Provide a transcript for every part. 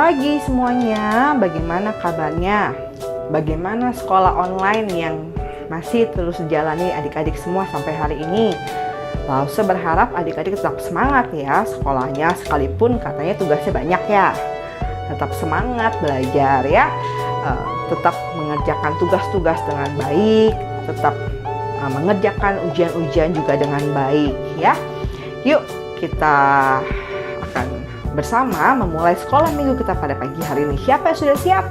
pagi semuanya, bagaimana kabarnya? Bagaimana sekolah online yang masih terus dijalani adik-adik semua sampai hari ini? Lalu saya berharap adik-adik tetap semangat ya sekolahnya, sekalipun katanya tugasnya banyak ya. Tetap semangat belajar ya, tetap mengerjakan tugas-tugas dengan baik, tetap mengerjakan ujian-ujian juga dengan baik ya. Yuk kita akan bersama memulai sekolah minggu kita pada pagi hari ini. Siapa yang sudah siap?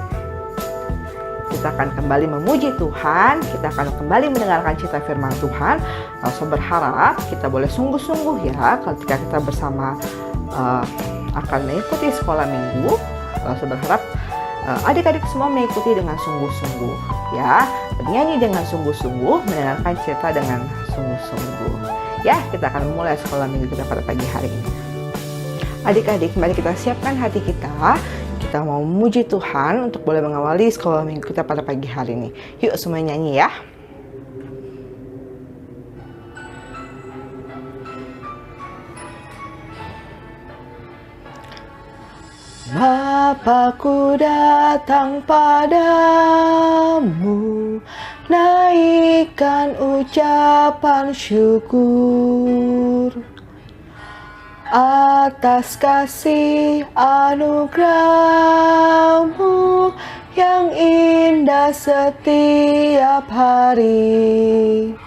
Kita akan kembali memuji Tuhan, kita akan kembali mendengarkan cerita firman Tuhan. Saya berharap kita boleh sungguh-sungguh ya ketika kita bersama akan mengikuti sekolah minggu. Saya berharap adik-adik semua mengikuti dengan sungguh-sungguh ya, bernyanyi dengan sungguh-sungguh, mendengarkan cerita dengan sungguh-sungguh ya. Kita akan memulai sekolah minggu kita pada pagi hari ini. Adik-adik, mari kita siapkan hati kita. Kita mau memuji Tuhan untuk boleh mengawali sekolah minggu kita pada pagi hari ini. Yuk semua nyanyi ya. Bapa-Ku datang padamu, naikkan ucapan syukur atas kasih anugerah-Mu yang indah setiap hari.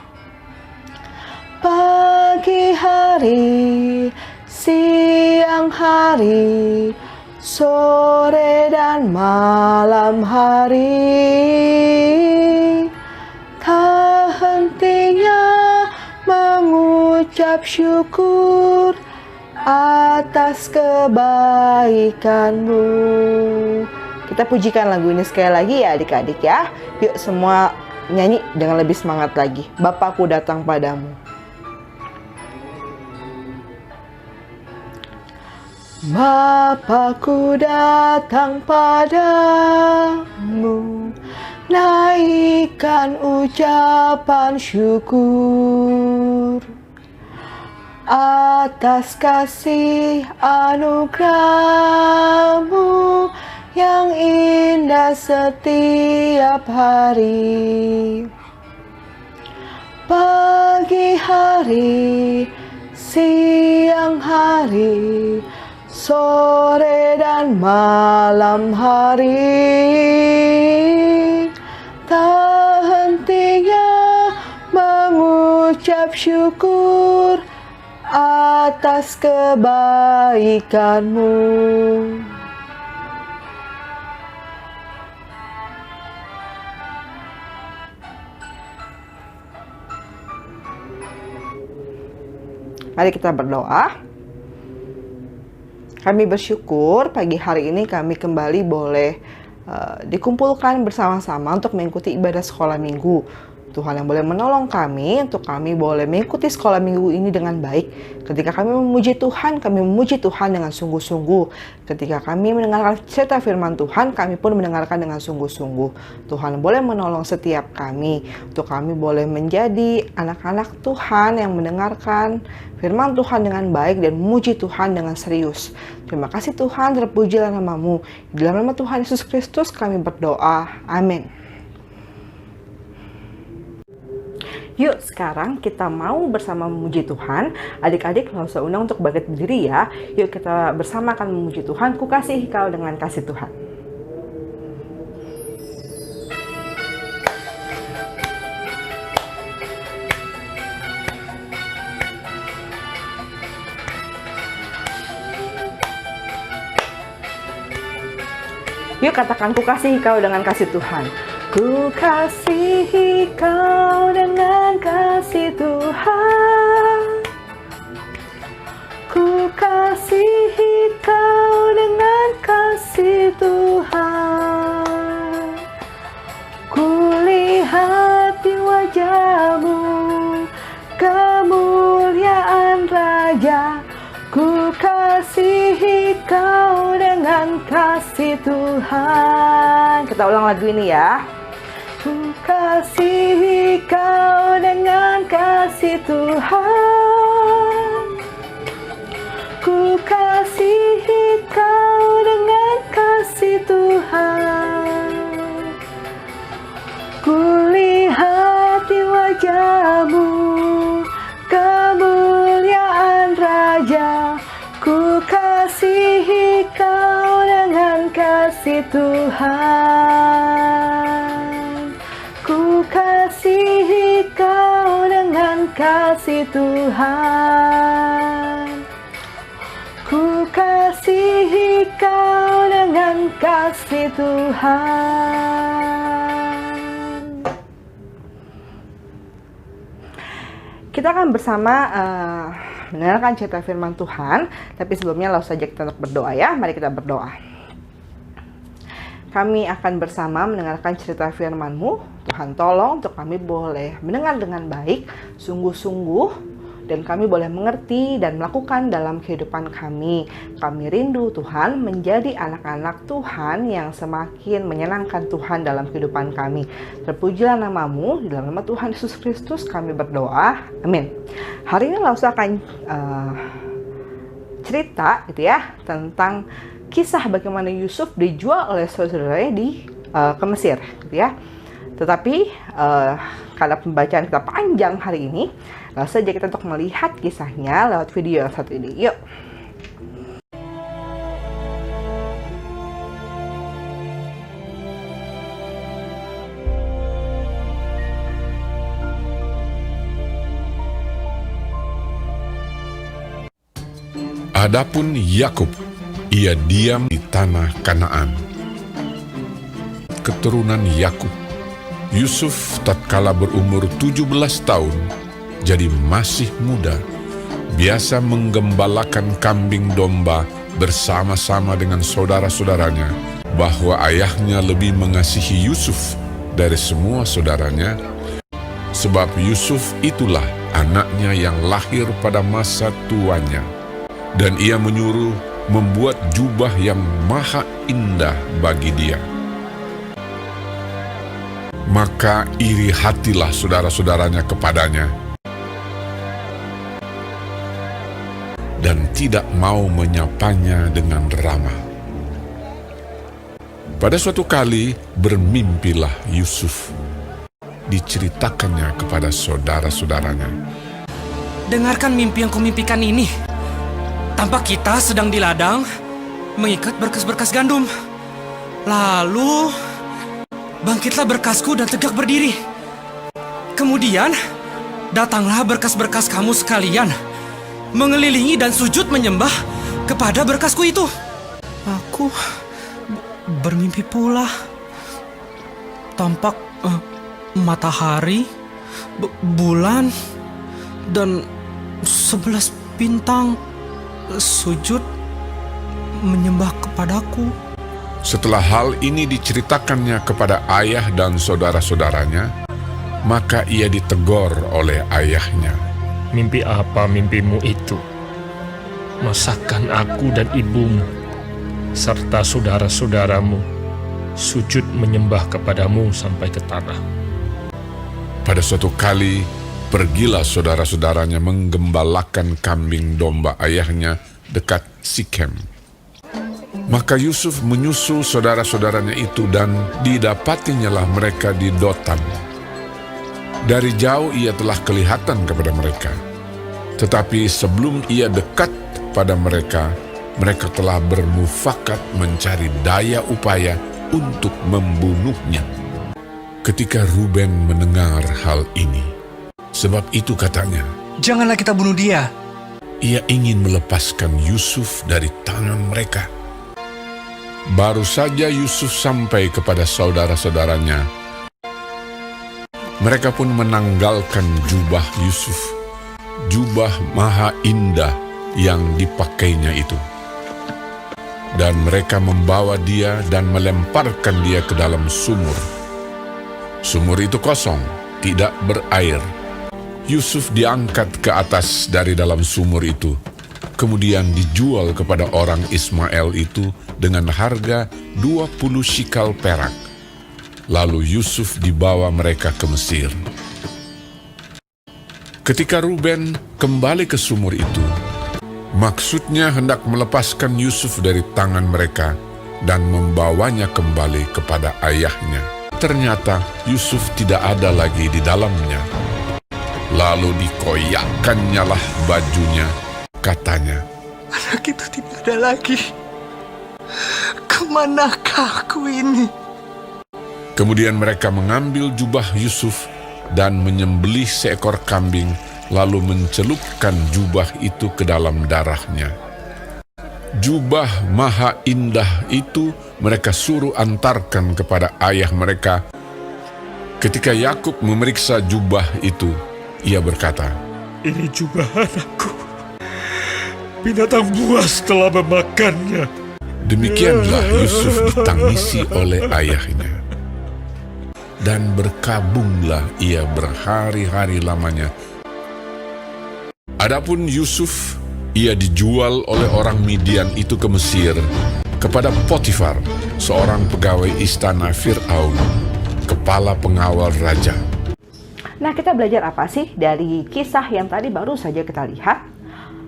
Pagi hari, siang hari, sore dan malam hari, tak hentinya mengucap syukur atas kebaikan-Mu. Kita pujikan lagu ini sekali lagi ya adik-adik ya. Yuk semua nyanyi dengan lebih semangat lagi. Bapa-Ku datang padamu. Bapa-Ku datang padamu, naikkan ucapan syukur atas kasih anugerah-Mu yang indah setiap hari. Pagi hari, siang hari, sore dan malam hari, tak hentinya mengucap syukur atas kebaikan-Mu. Mari kita berdoa. Kami bersyukur pagi hari ini kami kembali boleh dikumpulkan bersama-sama untuk mengikuti ibadah sekolah minggu. Tuhan yang boleh menolong kami untuk kami boleh mengikuti sekolah minggu ini dengan baik. Ketika kami memuji Tuhan dengan sungguh-sungguh. Ketika kami mendengarkan cerita firman Tuhan, kami pun mendengarkan dengan sungguh-sungguh. Tuhan boleh menolong setiap kami untuk kami boleh menjadi anak-anak Tuhan yang mendengarkan firman Tuhan dengan baik dan memuji Tuhan dengan serius. Terima kasih Tuhan, terpujilah nama-Mu. Di dalam nama Tuhan Yesus Kristus kami berdoa. Amin. Yuk sekarang kita mau bersama memuji Tuhan. Adik-adik langsung undang untuk bangkit berdiri ya. Yuk kita bersama akan memuji Tuhan. Ku kasihi kau dengan kasih Tuhan. Yuk katakan, ku kasihi kau dengan kasih Tuhan. Ku kasihi kau dengan kasih Tuhan. Ku kasihi kau dengan kasih Tuhan. Ku lihat di wajah-Mu kemuliaan Raja. Ku kasihi kau dengan kasih Tuhan. Kita ulang lagu ini ya. Ku kasihi kau dengan kasih Tuhan. Ku kasihi kau dengan kasih Tuhan. Kulihat di wajah-Mu kemuliaan Raja, ku kasihi Kau dengan kasih Tuhan. Ku kasihi Kau dengan kasih Tuhan. Ku kasihi Kau dengan kasih Tuhan. Kita akan bersama mendengarkan cerita firman Tuhan, tapi sebelumnya langsung saja kita untuk berdoa ya. Mari kita berdoa. Kami akan bersama mendengarkan cerita firman-Mu. Tuhan tolong untuk kami boleh mendengar dengan baik, sungguh-sungguh, dan kami boleh mengerti dan melakukan dalam kehidupan kami. Kami rindu Tuhan menjadi anak-anak Tuhan yang semakin menyenangkan Tuhan dalam kehidupan kami. Terpujilah nama-Mu, di dalam nama Tuhan Yesus Kristus kami berdoa. Amin. Hari ini langsung akan cerita gitu ya, tentang kisah bagaimana Yusuf dijual oleh saudara-saudaranya ke Mesir gitu ya. Tetapi karena pembacaan kita panjang hari ini, langsung saja kita untuk melihat kisahnya lewat video yang satu ini. Yuk. Adapun Yakub, ia diam di tanah Kanaan. Keturunan Yakub, Yusuf tatkala berumur 17 tahun, jadi masih muda, biasa menggembalakan kambing domba bersama-sama dengan saudara-saudaranya, bahwa ayahnya lebih mengasihi Yusuf dari semua saudaranya, sebab Yusuf itulah anaknya yang lahir pada masa tuanya. Dan ia menyuruh membuat jubah yang maha indah bagi dia. Maka iri hatilah saudara-saudaranya kepadanya, dan tidak mau menyapanya dengan ramah. Pada suatu kali bermimpilah Yusuf. Diceritakannya kepada saudara-saudaranya. Dengarkan mimpi yang kumimpikan ini. Tampak kita sedang di ladang mengikat berkas-berkas gandum. Lalu bangkitlah berkasku dan tegak berdiri. Kemudian datanglah berkas-berkas kamu sekalian, mengelilingi dan sujud menyembah kepada berkasku itu. Aku bermimpi pula. Tampak matahari, bulan, dan 11 bintang sujud menyembah kepadaku. Setelah hal ini diceritakannya kepada ayah dan saudara-saudaranya, maka ia ditegur oleh ayahnya. Mimpi apa mimpimu itu? Masakan aku dan ibumu, serta saudara-saudaramu, sujud menyembah kepadamu sampai ke tanah. Pada suatu kali, pergilah saudara-saudaranya menggembalakan kambing domba ayahnya dekat Sikem. Maka Yusuf menyusul saudara-saudaranya itu, dan didapatinyalah mereka di Dotan. Dari jauh ia telah kelihatan kepada mereka. Tetapi sebelum ia dekat pada mereka, mereka telah bermufakat mencari daya upaya untuk membunuhnya. Ketika Ruben mendengar hal ini, sebab itu katanya, Janganlah kita bunuh dia. ia ingin melepaskan Yusuf dari tangan mereka. Baru saja Yusuf sampai kepada saudara-saudaranya, mereka pun menanggalkan jubah Yusuf, jubah maha indah yang dipakainya itu. Dan mereka membawa dia dan melemparkan dia ke dalam sumur. Sumur itu kosong, tidak berair. Yusuf diangkat ke atas dari dalam sumur itu, kemudian dijual kepada orang Ismail itu dengan harga 20 shikal perak. Lalu Yusuf dibawa mereka ke Mesir. Ketika Ruben kembali ke sumur itu, maksudnya hendak melepaskan Yusuf dari tangan mereka, dan membawanya kembali kepada ayahnya. Ternyata Yusuf tidak ada lagi di dalamnya. Lalu dikoyakkannyalah bajunya, katanya, Anak itu tidak ada lagi. Kemanakah aku ini? kemudian mereka mengambil jubah Yusuf dan menyembelih seekor kambing, lalu mencelupkan jubah itu ke dalam darahnya. Jubah maha indah itu mereka suruh antarkan kepada ayah mereka. Ketika Yakub memeriksa jubah itu, ia berkata, Ini jubah anakku. Binatang buas telah memakannya. demikianlah Yusuf ditangisi oleh ayahnya. Dan berkabunglah ia berhari-hari lamanya. Adapun Yusuf, ia dijual oleh orang Midian itu ke Mesir, kepada Potifar, seorang pegawai istana Fir'aun, kepala pengawal raja. Nah, kita belajar apa sih dari kisah yang tadi baru saja kita lihat?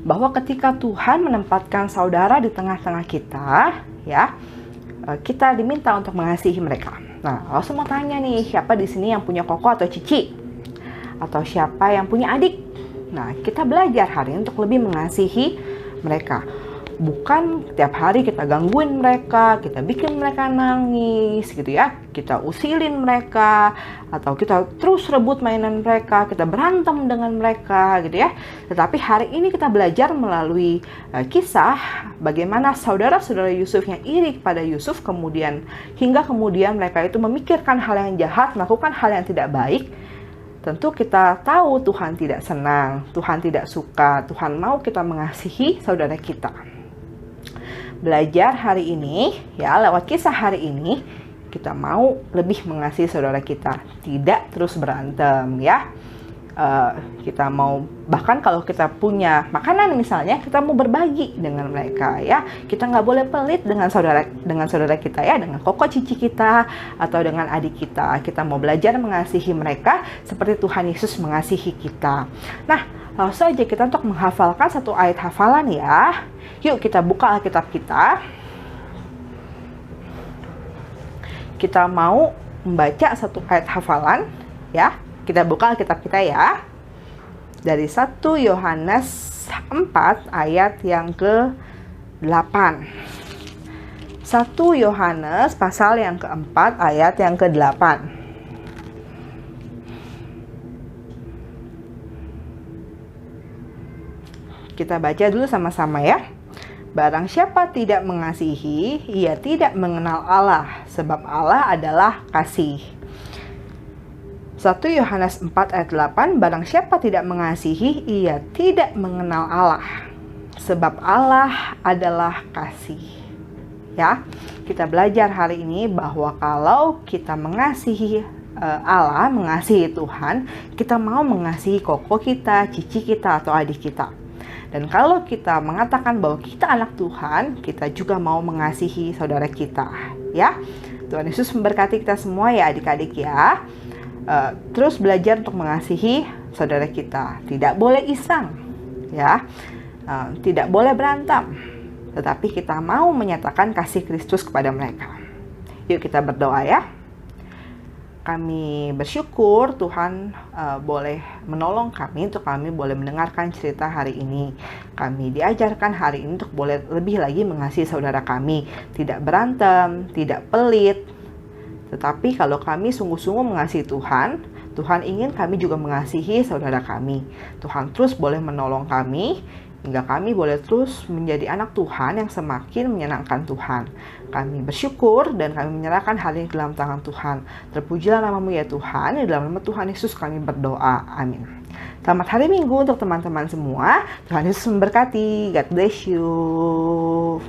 Bahwa ketika Tuhan menempatkan saudara di tengah-tengah kita, ya, kita diminta untuk mengasihi mereka. Nah, kalau semua tanya nih, siapa di sini yang punya koko atau cici? Atau siapa yang punya adik? Nah, kita belajar hari ini untuk lebih mengasihi mereka. Bukan tiap hari kita gangguin mereka, kita bikin mereka nangis gitu ya. Kita usilin mereka, atau kita terus rebut mainan mereka, kita berantem dengan mereka gitu ya. Tetapi hari ini kita belajar melalui kisah bagaimana saudara-saudara Yusuf yang iri kepada Yusuf, hingga kemudian mereka itu memikirkan hal yang jahat, melakukan hal yang tidak baik. Tentu kita tahu Tuhan tidak senang, Tuhan tidak suka, Tuhan mau kita mengasihi saudara kita. Belajar hari ini, ya, lewat kisah hari ini, kita mau lebih mengasihi saudara kita, tidak terus berantem, ya. Kita mau, bahkan kalau kita punya makanan misalnya, kita mau berbagi dengan mereka, ya. Kita nggak boleh pelit dengan saudara kita, ya, dengan koko cici kita atau dengan adik kita. Kita mau belajar mengasihi mereka seperti Tuhan Yesus mengasihi kita. Nah, langsung saja kita untuk menghafalkan satu ayat hafalan, ya. Yuk kita buka Alkitab kita. Kita mau membaca satu ayat hafalan, ya. Kita buka Alkitab kita, ya. Dari 1 Yohanes 4 ayat yang ke-8. 1 Yohanes pasal yang ke-4 ayat yang ke-8. Kita baca dulu sama-sama, ya. Barang siapa tidak mengasihi, ia tidak mengenal Allah, sebab Allah adalah kasih. 1 Yohanes 4 ayat 8, barang siapa tidak mengasihi, ia tidak mengenal Allah, sebab Allah adalah kasih. Ya, kita belajar hari ini bahwa kalau kita mengasihi Allah, mengasihi Tuhan, kita mau mengasihi koko kita, cici kita, atau adik kita. Dan kalau kita mengatakan bahwa kita anak Tuhan, kita juga mau mengasihi saudara kita, ya. Tuhan Yesus memberkati kita semua, ya adik-adik, ya. Terus belajar untuk mengasihi saudara kita. Tidak boleh iseng, ya. Tidak boleh berantem, tetapi kita mau menyatakan kasih Kristus kepada mereka. Yuk kita berdoa, ya. Kami bersyukur Tuhan boleh menolong kami untuk kami boleh mendengarkan cerita hari ini. Kami diajarkan hari ini untuk boleh lebih lagi mengasihi saudara kami. Tidak berantem, tidak pelit. Tetapi kalau kami sungguh-sungguh mengasihi Tuhan, Tuhan ingin kami juga mengasihi saudara kami. Tuhan terus boleh menolong kami, hingga kami boleh terus menjadi anak Tuhan yang semakin menyenangkan Tuhan. Kami bersyukur dan kami menyerahkan hal ini dalam tangan Tuhan. Terpujilah nama-Mu ya Tuhan, di dalam nama Tuhan Yesus kami berdoa. Amin. Selamat hari Minggu untuk teman-teman semua. Tuhan Yesus memberkati. God bless you.